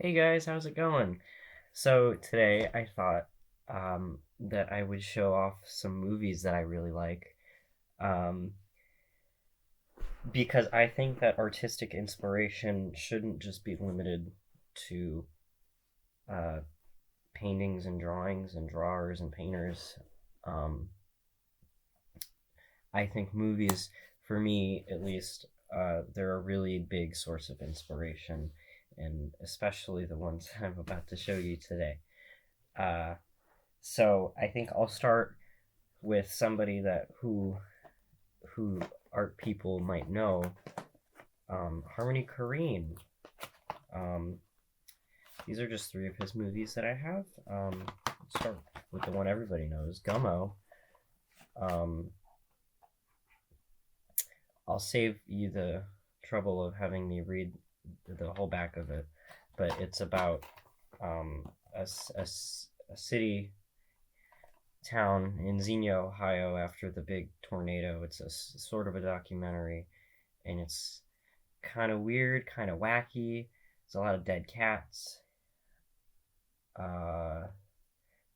Hey guys, how's it going? So today I thought that I would show off some movies that I really like um, because I think that artistic inspiration shouldn't just be limited to uh, paintings and drawings and drawers and painters. Um, I think movies, for me at least, they're a really big source of inspiration, and especially the ones I'm about to show you today. Uh, So I think I'll start with somebody that who art people might know. Harmony Korine. Um, these are just three of his movies that I have. Let's start with the one everybody knows, Gummo. Um, I'll save you the trouble of having me read the whole back of it, but it's about um, a city town in Xenia, Ohio, after the big tornado. It's a sort of a documentary, and it's kind of weird, kind of wacky. There's a lot of dead cats. Uh,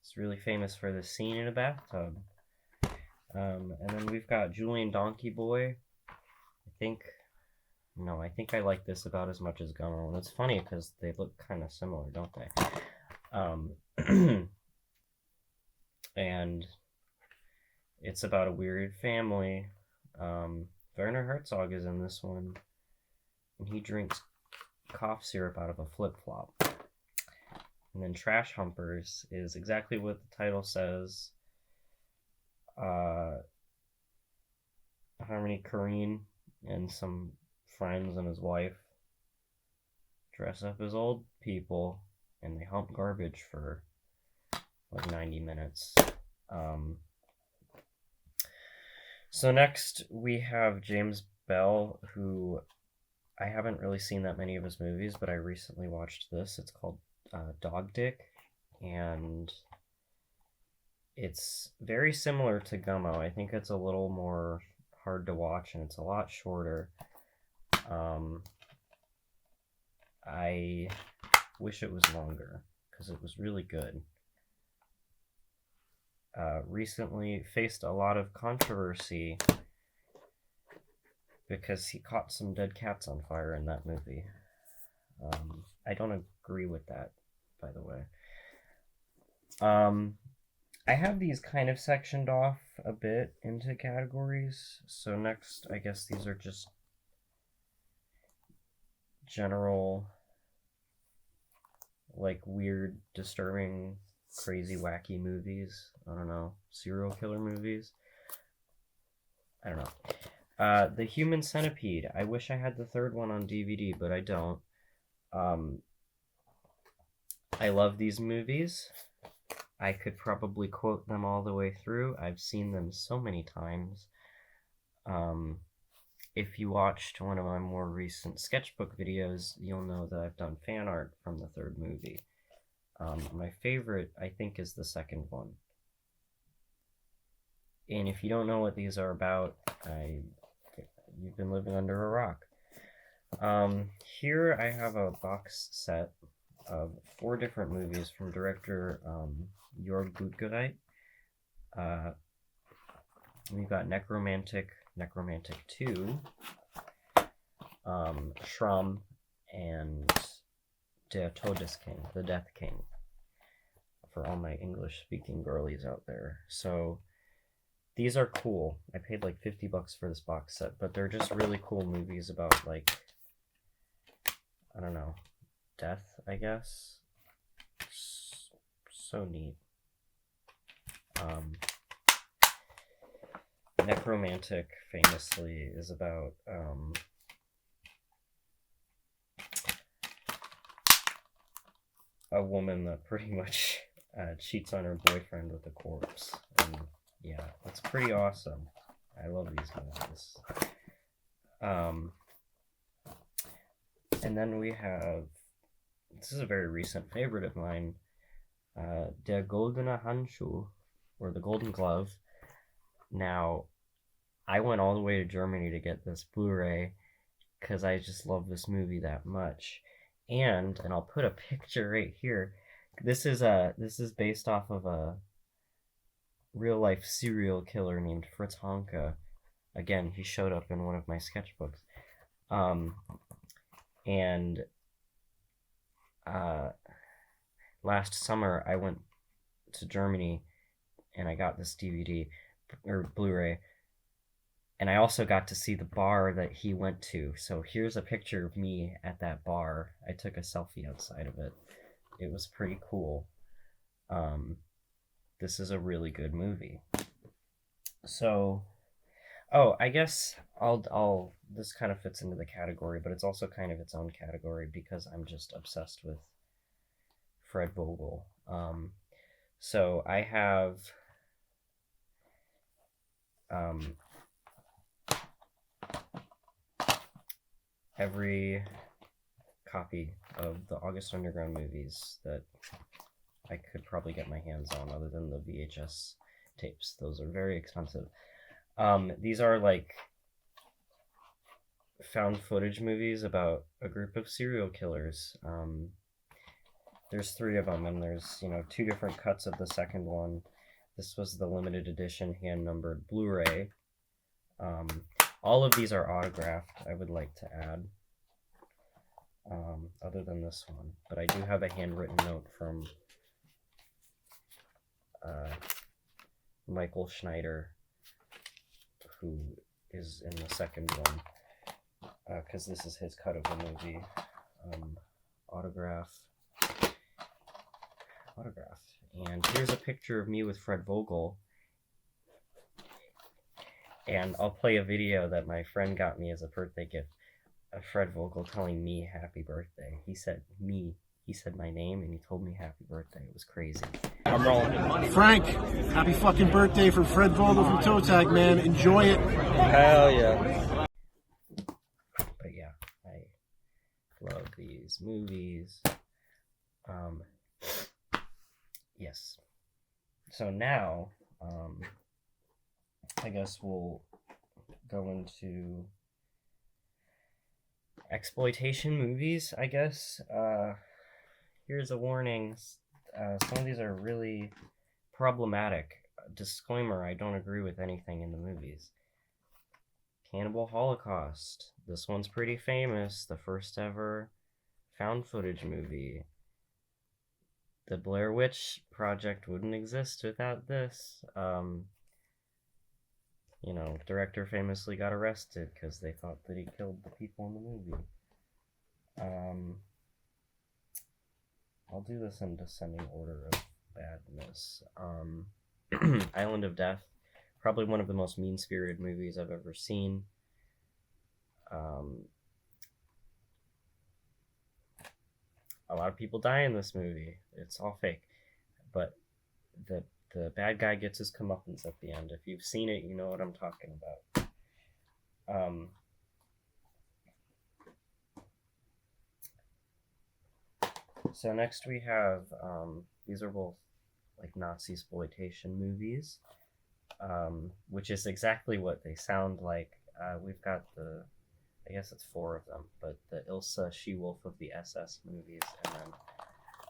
it's really famous for the scene in a bathtub. And then we've got Julian Donkey Boy. I think I like this about as much as Gummo. And it's funny because they look kind of similar, don't they? And it's about a weird family. Werner Herzog is in this one, and he drinks cough syrup out of a flip flop. And then Trash Humpers is exactly what the title says. Harmony Korine and some friends and his wife dress up as old people, and they hump garbage for like 90 minutes. So next we have James Bell, who I haven't really seen that many of his movies, but I recently watched this. It's called Dog Dick, and it's very similar to Gummo. I think it's a little more hard to watch, and it's a lot shorter. I wish it was longer because it was really good. Recently faced a lot of controversy because he caught some dead cats on fire in that movie. I don't agree with that, by the way. I have these kind of sectioned off a bit into categories. So next, I guess these are just general, like weird, disturbing, crazy, wacky movies. I don't know, serial killer movies. I don't know. The Human Centipede. I wish I had the third one on DVD, but I don't. I love these movies. I could probably quote them all the way through. I've seen them so many times. If you watched one of my more recent sketchbook videos, you'll know that I've done fan art from the third movie. My favorite, I think, is the second one. And if you don't know what these are about, you've been living under a rock. Here I have a box set of 4 different movies from director Jörg Buttgereit. We've got Necromantic 2, Schramm, and Der Todesking, The Death King, for all my English-speaking girlies out there. So these are cool. I paid like $50 for this box set, but they're just really cool movies about, like, I don't know, death, I guess. So neat. Necromantic, famously, is about a woman that pretty much cheats on her boyfriend with a corpse. And yeah, it's pretty awesome. I love these movies. And then we have, this is a very recent favorite of mine, Der Goldene Handschuh, or The Golden Glove. Now, I went all the way to Germany to get this Blu-ray because I just love this movie that much. And I'll put a picture right here. This is based off of a real life serial killer named Fritz Honka. Again, he showed up in one of my sketchbooks. Um, and last summer I went to Germany and I got this DVD or Blu-ray, and I also got to see the bar that he went to. So here's a picture of me at that bar. I took a selfie outside of it. It was pretty cool. This is a really good movie. So, I guess I'll this kind of fits into the category, but it's also kind of its own category because I'm just obsessed with Fred Vogel. So I have every copy of the August Underground movies that I could probably get my hands on, other than the VHS tapes. Those are very expensive. These are like found footage movies about a group of serial killers. There's 3 of them, and there's 2 different cuts of the second one. This was the limited edition hand numbered Blu-ray. All of these are autographed, I would like to add, other than this one. But I do have a handwritten note from Michael Schneider, who is in the second one, because this is his cut of the movie. Autograph. And here's a picture of me with Fred Vogel. And I'll play a video that my friend got me as a birthday gift of Fred Vogel telling me happy birthday. He said my name, and he told me happy birthday. It was crazy. I'm rolling. Frank, happy fucking birthday from Fred Vogel from Toe Tag, man. Enjoy it. Hell yeah. But yeah, I love these movies. Yes. So now, I guess we'll go into exploitation movies, I guess. Here's a warning. Some of these are really problematic. Disclaimer, I don't agree with anything in the movies. Cannibal Holocaust. This one's pretty famous. The first ever found footage movie. The Blair Witch Project wouldn't exist without this. Director famously got arrested because they thought that he killed the people in the movie. I'll do this in descending order of badness. Island of Death, probably one of the most mean-spirited movies I've ever seen. A lot of people die in this movie. It's all fake. But the bad guy gets his comeuppance at the end. If you've seen it, you know what I'm talking about. So next we have, these are both like Nazi exploitation movies, which is exactly what they sound like. We've got I guess it's 4 of them, but the Ilsa She-Wolf of the SS movies, and then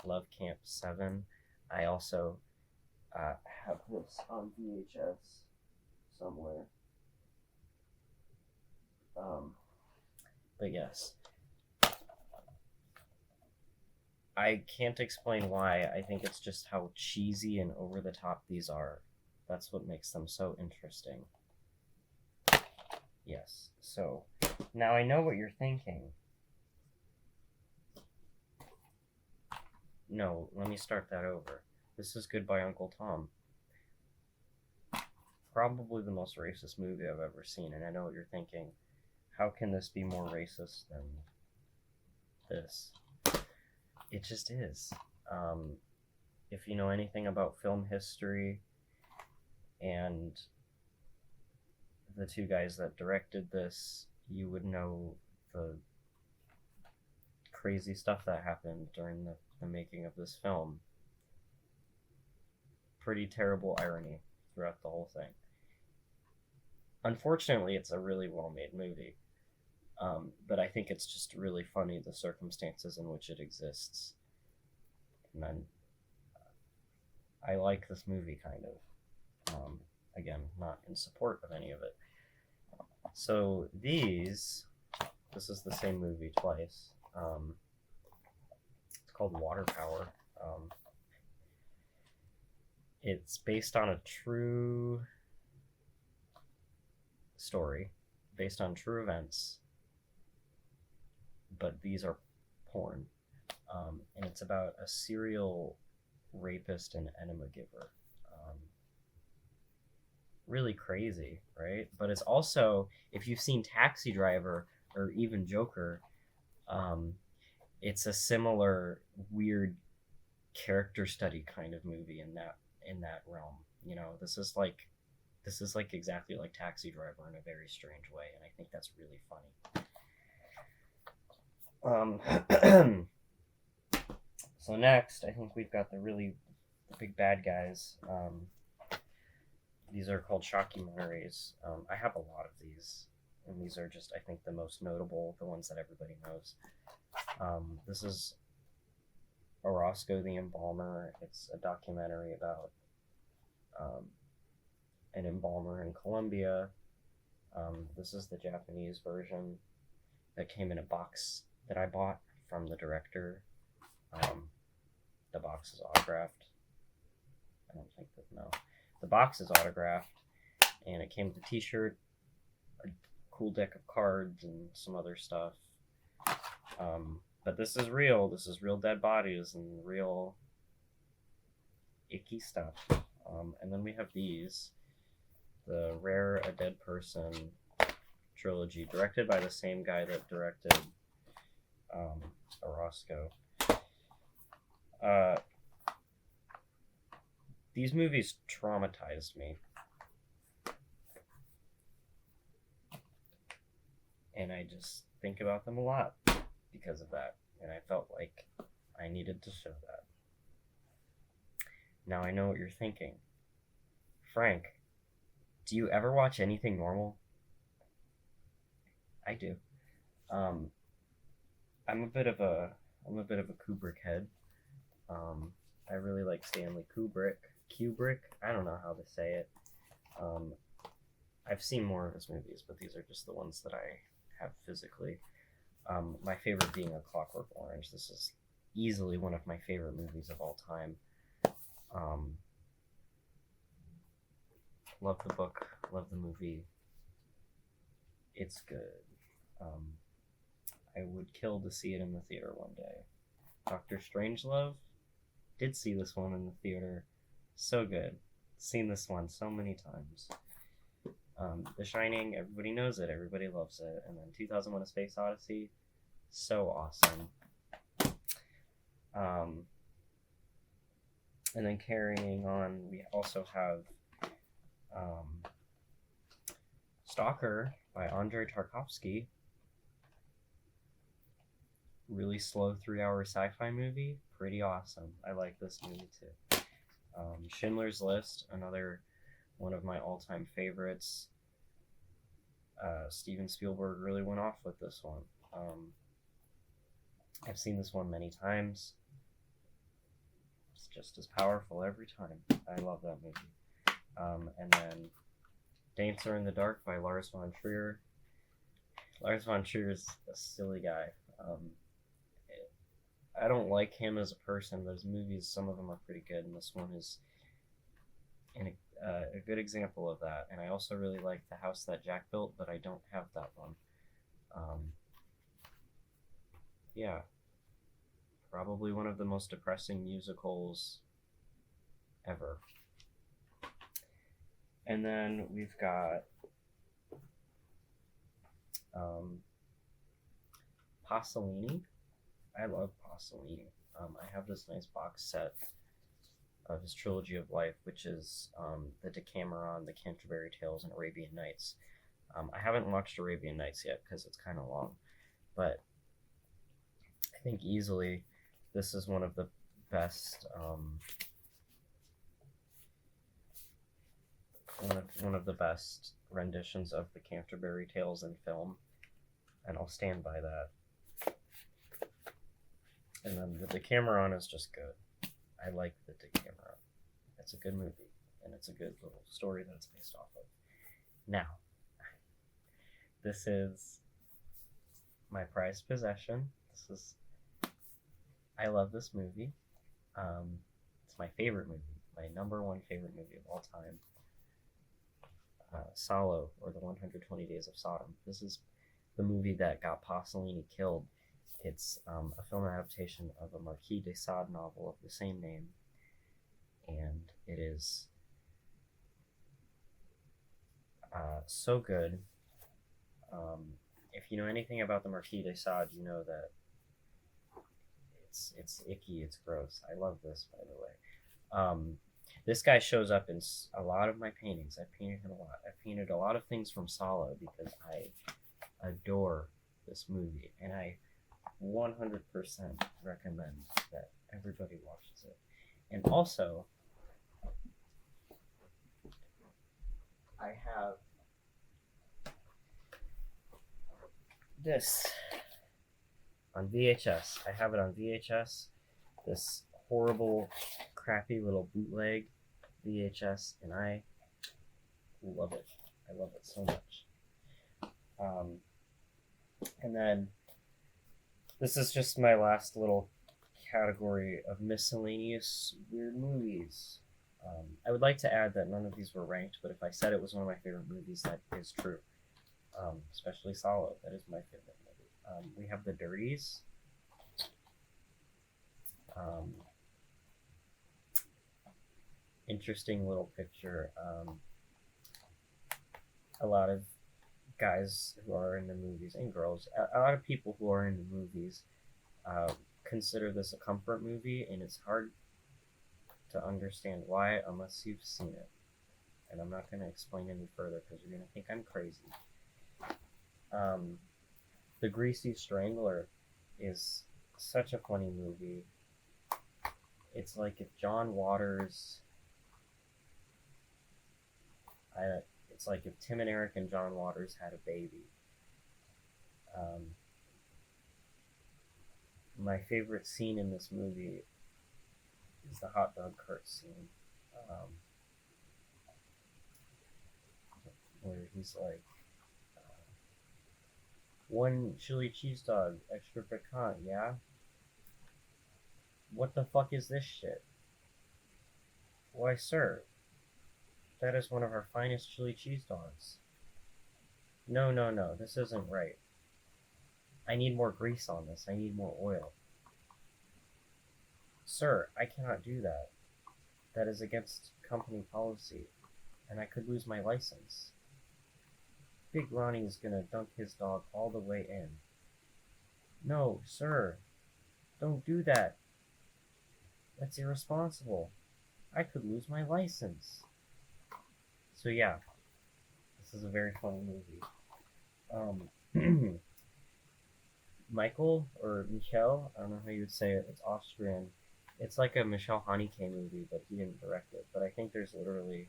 Love Camp 7. I also have this on VHS somewhere. But yes. I can't explain why. I think it's just how cheesy and over the top these are. That's what makes them so interesting. Yes, so now I know what you're thinking. No, let me start that over. This is Goodbye Uncle Tom. Probably the most racist movie I've ever seen, and I know what you're thinking. How can this be more racist than this? It just is. If you know anything about film history and the 2 guys that directed this, you would know the crazy stuff that happened during the making of this film. Pretty terrible irony throughout the whole thing. Unfortunately, it's a really well-made movie. But I think it's just really funny the circumstances in which it exists. And then I like this movie kind of. Again, not in support of any of it. So this is the same movie twice. It's called Water Power. It's based on a true story, based on true events, but these are porn. And it's about a serial rapist and enema giver. Really crazy, right? But it's also, if you've seen Taxi Driver or even Joker, it's a similar weird character study kind of movie in that realm. You know, this is like exactly like Taxi Driver in a very strange way, and I think that's really funny. So next, I think we've got the big bad guys. These are called shockumentaries. I have a lot of these, and these are just, I think, the most notable, the ones that everybody knows. This is Orozco the Embalmer. It's a documentary about an embalmer in Colombia. This is the Japanese version that came in a box that I bought from the director. The box is autographed. I don't think that, no. The box is autographed, and it came with a t-shirt, a cool deck of cards, and some other stuff. But this is real. This is real dead bodies and real icky stuff. And then we have these, the Rare a Dead Person trilogy, directed by the same guy that directed Orozco. These movies traumatized me. And I just think about them a lot because of that. And I felt like I needed to show that. Now I know what you're thinking. Frank, do you ever watch anything normal? I do. I'm a bit of a Kubrick head. I really like Stanley Kubrick. I don't know how to say it. I've seen more of his movies, but these are just the ones that I have physically. My favorite being A Clockwork Orange. This is easily one of my favorite movies of all time. Love the book, love the movie. It's good. I would kill to see it in the theater one day. Dr. Strangelove, did see this one in the theater. So good. Seen this one so many times. The Shining, everybody knows it, everybody loves it. And then 2001: A Space Odyssey, so awesome. And then carrying on, we also have Stalker by Andrei Tarkovsky. Really slow 3-hour sci-fi movie. Pretty awesome. I like this movie too. Schindler's List, another one of my all-time favorites. Steven Spielberg really went off with this one. I've seen this one many times. It's just as powerful every time. I love that movie. And then Dancer in the Dark by Lars von Trier. Lars von Trier is a silly guy. I don't like him as a person, but his movies, some of them are pretty good, and this one is a good example of that. And I also really like The House That Jack Built, but I don't have that one. Yeah. Probably one of the most depressing musicals ever. And then we've got Pasolini. I love Pasolini. I have this nice box set of his trilogy of life, which is the Decameron, the Canterbury Tales, and Arabian Nights. I haven't watched Arabian Nights yet because it's kind of long, but I think easily this is one of the best one of the best renditions of the Canterbury Tales in film. and I'll stand by that. And then the Decameron is just good. I like the Decameron. It's a good movie, and it's a good little story that it's based off of. Now, this is my prized possession. I love this movie. It's my favorite movie, my number one favorite movie of all time. Salo, or the 120 Days of Sodom. This is the movie that got Pasolini killed. It's a film adaptation of a Marquis de Sade novel of the same name, and it is so good. If you know anything about the Marquis de Sade, you know that it's icky, it's gross. I love this, by the way. This guy shows up in a lot of my paintings. I've painted him a lot. I've painted a lot of things from Salo because I adore this movie, and I 100% recommend that everybody watches it. And also, I have this on VHS. I have it on VHS. This horrible, crappy little bootleg VHS, and I love it. I love it so much. And then this is just my last little category of miscellaneous weird movies. I would like to add that none of these were ranked, but if I said it was one of my favorite movies, that is true. Especially Salo. That is my favorite movie. We have The Dirties. Interesting little picture. A lot of guys who are in the movies, and girls, a lot of people who are in the movies consider this a comfort movie, and it's hard to understand why unless you've seen it. And I'm not going to explain any further because you're going to think I'm crazy. The Greasy Strangler is such a funny movie. It's like if John Waters... it's like if Tim and Eric and John Waters had a baby. My favorite scene in this movie is the hot dog cart scene. Where he's like, one chili cheese dog, extra pecan, yeah? What the fuck is this shit? Why, sir, that is one of our finest chili cheese dogs. No, this isn't right. I need more grease on this. I need more oil. Sir, I cannot do that. That is against company policy, and I could lose my license. Big Ronnie is gonna dunk his dog all the way in. No, sir, don't do that. That's irresponsible. I could lose my license. So yeah, this is a very funny movie. Michael, or Michel, I don't know how you would say it, it's Austrian. It's like a Michel Haneke movie, but he didn't direct it. But I think there's literally,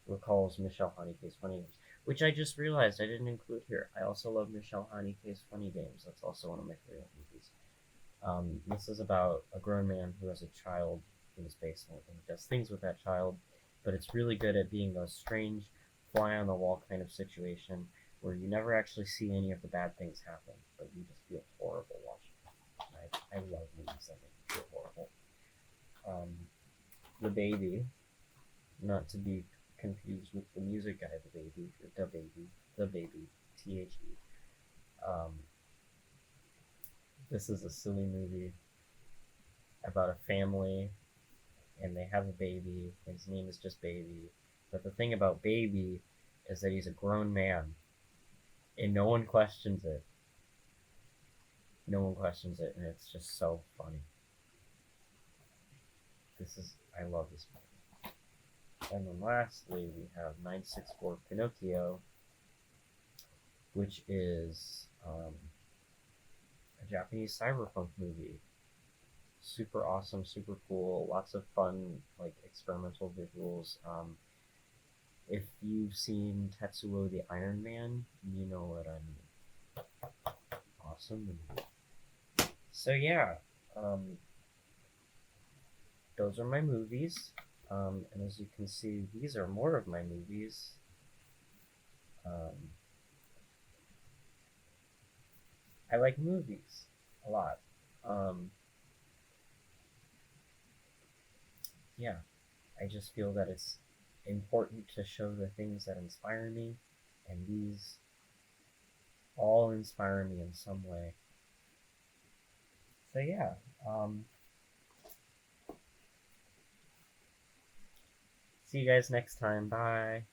recalls Michel Haneke's Funny Games, which I just realized I didn't include here. I also love Michel Haneke's Funny Games. That's also one of my favorite movies. This is about a grown man who has a child in his basement and he does things with that child, but it's really good at being a strange fly on the wall kind of situation where you never actually see any of the bad things happen, but you just feel horrible watching it. I love movies that make you feel horrible. The Baby, not to be confused with the music guy, The Baby, THE. This is a silly movie about a family, and they have a baby, and his name is just Baby. But the thing about Baby is that he's a grown man, and no one questions it. No one questions it, and it's just so funny. I love this movie. And then lastly, we have 964 Pinocchio, which is a Japanese cyberpunk movie. Super awesome, super cool, lots of fun, like experimental visuals. If you've seen Tetsuo the Iron Man, you know what I mean. Awesome. So yeah, um, those are my movies. And as you can see, these are more of my movies. Um, I like movies a lot. Um, yeah, I just feel that it's important to show the things that inspire me, and these all inspire me in some way. So yeah, um, see you guys next time. Bye.